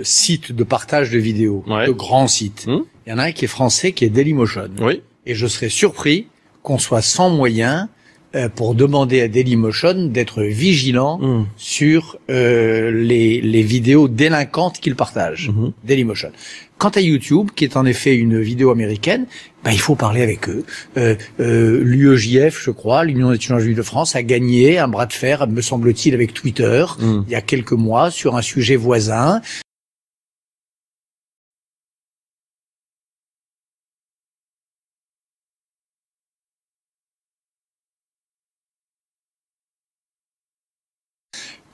sites de partage de vidéos, de grands sites. Il y en a un qui est français, qui est Dailymotion. Et je serais surpris qu'on soit sans moyens pour demander à Dailymotion d'être vigilant sur les vidéos délinquantes qu'ils partagent. Dailymotion. Quant à YouTube, qui est en effet une vidéo américaine, il faut parler avec eux. L'UEJF, je crois, l'Union étudiante juive de France, a gagné un bras de fer, me semble-t-il, avec Twitter, il y a quelques mois, sur un sujet voisin.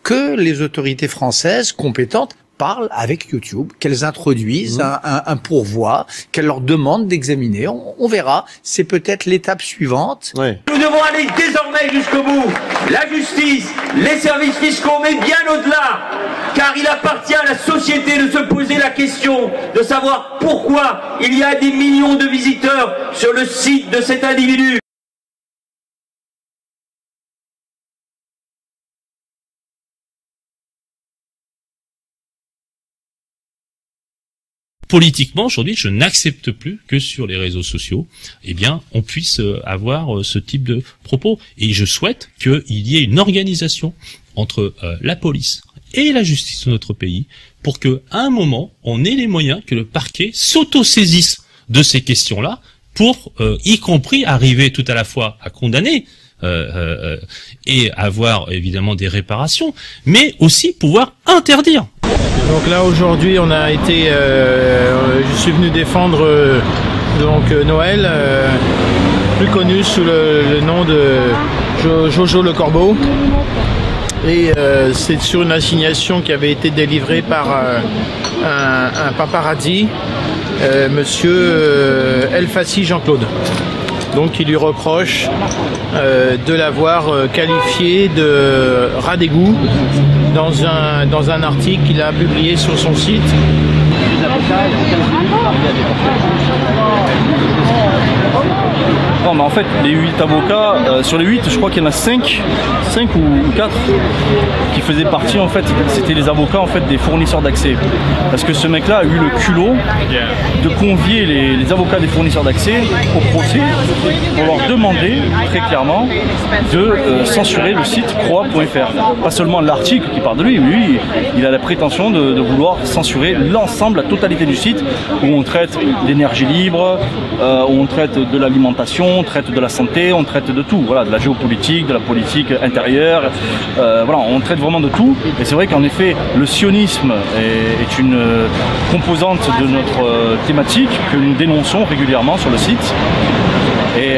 Que les autorités françaises compétentes parlent avec YouTube, qu'elles introduisent un pourvoi, qu'elles leur demandent d'examiner. On verra. C'est peut-être l'étape suivante. Nous devons aller désormais jusqu'au bout. La justice, les services fiscaux, mais bien au-delà. Car il appartient à la société de se poser la question de savoir pourquoi il y a des millions de visiteurs sur le site de cet individu. Politiquement, aujourd'hui, je n'accepte plus que sur les réseaux sociaux, on puisse avoir ce type de propos. Et je souhaite qu'il y ait une organisation entre la police et la justice de notre pays pour que, à un moment, on ait les moyens que le parquet s'autosaisisse de ces questions-là pour, y compris, arriver tout à la fois à condamner et avoir évidemment des réparations, mais aussi pouvoir interdire. Donc là aujourd'hui on a été, je suis venu défendre Noël, plus connu sous le nom de Jojo le Corbeau, et c'est sur une assignation qui avait été délivrée par un paparazzi, monsieur El Fassi Jean-Claude. Donc il lui reproche de l'avoir qualifié de rat d'égout dans un article qu'il a publié sur son site. Non mais en fait les 8 avocats, sur les 8 je crois qu'il y en a 5 ou 4 qui faisaient partie en fait, c'était les avocats en fait des fournisseurs d'accès. Parce que ce mec là a eu le culot de convier les avocats des fournisseurs d'accès au procès pour leur demander très clairement de censurer le site croix.fr. Pas seulement l'article qui parle de lui, mais lui il a la prétention de vouloir censurer l'ensemble, la totalité du site où on traite d'énergie libre, où on traite de l'alimentation, on traite de la santé, on traite de tout, voilà, de la géopolitique, de la politique intérieure, voilà, on traite vraiment de tout. Et c'est vrai qu'en effet, le sionisme est une composante de notre thématique que nous dénonçons régulièrement sur le site. Et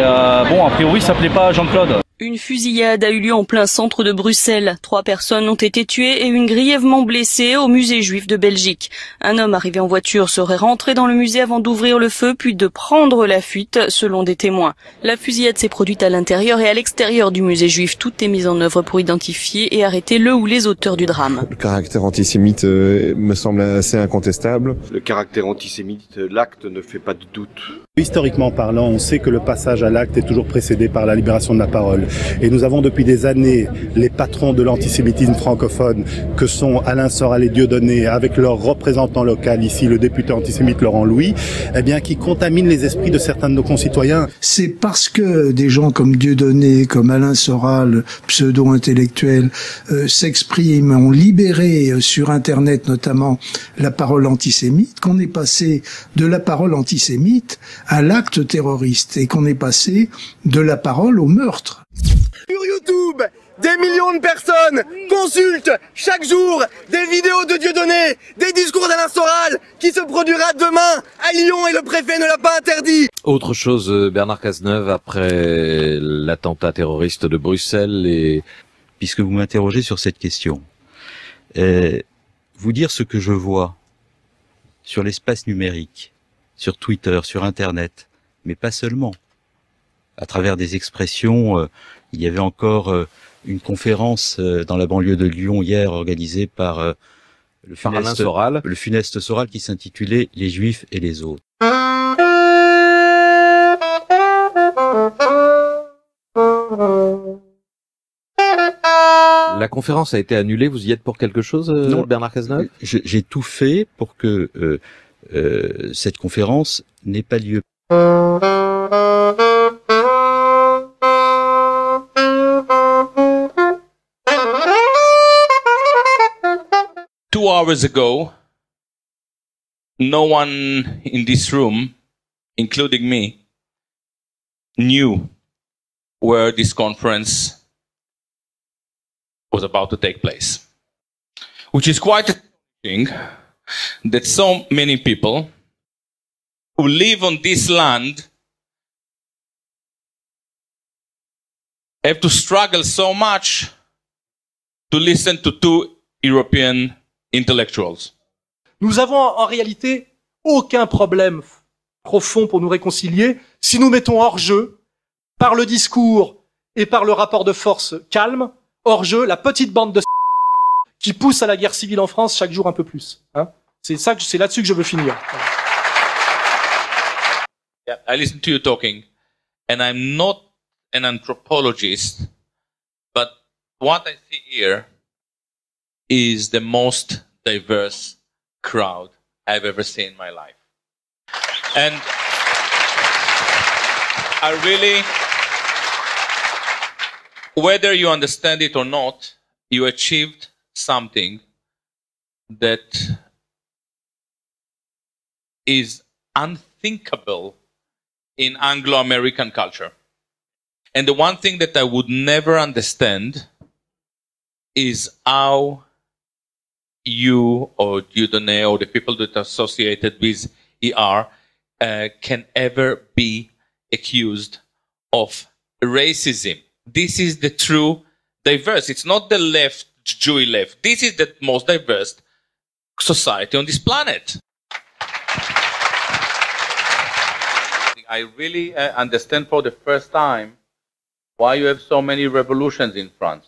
bon, a priori, ça plaît pas à Jean-Claude. Une fusillade a eu lieu en plein centre de Bruxelles. 3 personnes ont été tuées et une grièvement blessée au musée juif de Belgique. Un homme arrivé en voiture serait rentré dans le musée avant d'ouvrir le feu puis de prendre la fuite, selon des témoins. La fusillade s'est produite à l'intérieur et à l'extérieur du musée juif. Tout est mis en œuvre pour identifier et arrêter le ou les auteurs du drame. Le caractère antisémite me semble assez incontestable. Le caractère antisémite, l'acte ne fait pas de doute. Historiquement parlant, on sait que le passage à l'acte est toujours précédé par la libération de la parole. Et nous avons depuis des années les patrons de l'antisémitisme francophone que sont Alain Soral et Dieudonné, avec leur représentant local ici, le député antisémite Laurent Louis, qui contaminent les esprits de certains de nos concitoyens. C'est parce que des gens comme Dieudonné, comme Alain Soral, pseudo-intellectuels, s'expriment, ont libéré sur Internet notamment la parole antisémite, qu'on est passé de la parole antisémite à l'acte terroriste et qu'on est passé de la parole au meurtre. Sur YouTube, des millions de personnes consultent chaque jour des vidéos de Dieudonné, des discours d'Alain Soral qui se produira demain à Lyon et le préfet ne l'a pas interdit. Autre chose, Bernard Cazeneuve, après l'attentat terroriste de Bruxelles, et puisque vous m'interrogez sur cette question, vous dire ce que je vois sur l'espace numérique, sur Twitter, sur Internet, mais pas seulement. À travers des expressions, il y avait encore une conférence dans la banlieue de Lyon hier organisée par le funeste Soral qui s'intitulait « Les Juifs et les autres ». La conférence a été annulée. Vous y êtes pour quelque chose, Bernard Cazeneuve? J'ai tout fait pour que cette conférence n'ait pas lieu. 2 hours ago, no one in this room, including me, knew where this conference was about to take place. Which is quite astonishing that so many people who live on this land have to struggle so much to listen to two European intellectuals. Nous avons en réalité aucun problème profond pour nous réconcilier si nous mettons hors jeu, par le discours et par le rapport de force calme, hors jeu la petite bande de qui pousse à la guerre civile en France chaque jour un peu plus. Hein, c'est là-dessus que je veux finir. Yeah, I listen to you talking, and I'm not an anthropologist, but what I see here is the most diverse crowd I've ever seen in my life. And I really, whether you understand it or not, you achieved something that is unthinkable in Anglo-American culture. And the one thing that I would never understand is how you or Dieudonné or the people that are associated with ER can ever be accused of racism. This is the true diverse. It's not the left, Jewy left. This is the most diverse society on this planet. I really understand for the first time why you have so many revolutions in France.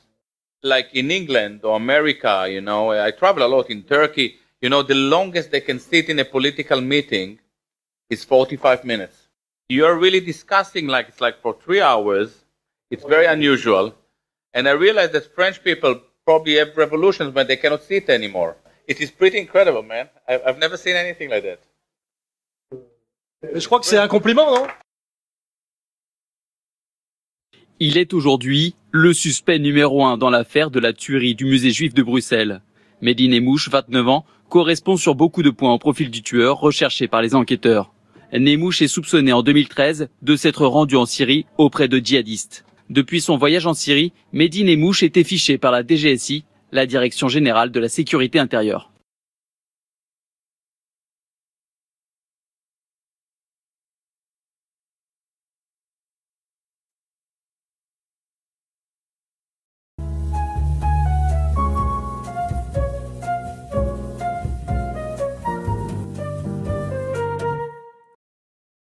Like in England or America, you know, I travel a lot in Turkey, you know, the longest they can sit in a political meeting is 45 minutes. You're really discussing like it's like for 3 hours. It's very unusual. And I realize that French people probably have revolutions when they cannot sit anymore. It is pretty incredible, man. I've never seen anything like that. Je crois que c'est un compliment, non? Il est aujourd'hui le suspect numéro 1 dans l'affaire de la tuerie du musée juif de Bruxelles. Mehdi Nemmouche, 29 ans, correspond sur beaucoup de points au profil du tueur recherché par les enquêteurs. Nemmouche est soupçonné en 2013 de s'être rendu en Syrie auprès de djihadistes. Depuis son voyage en Syrie, Mehdi Nemmouche était fiché par la DGSI, la Direction générale de la sécurité intérieure.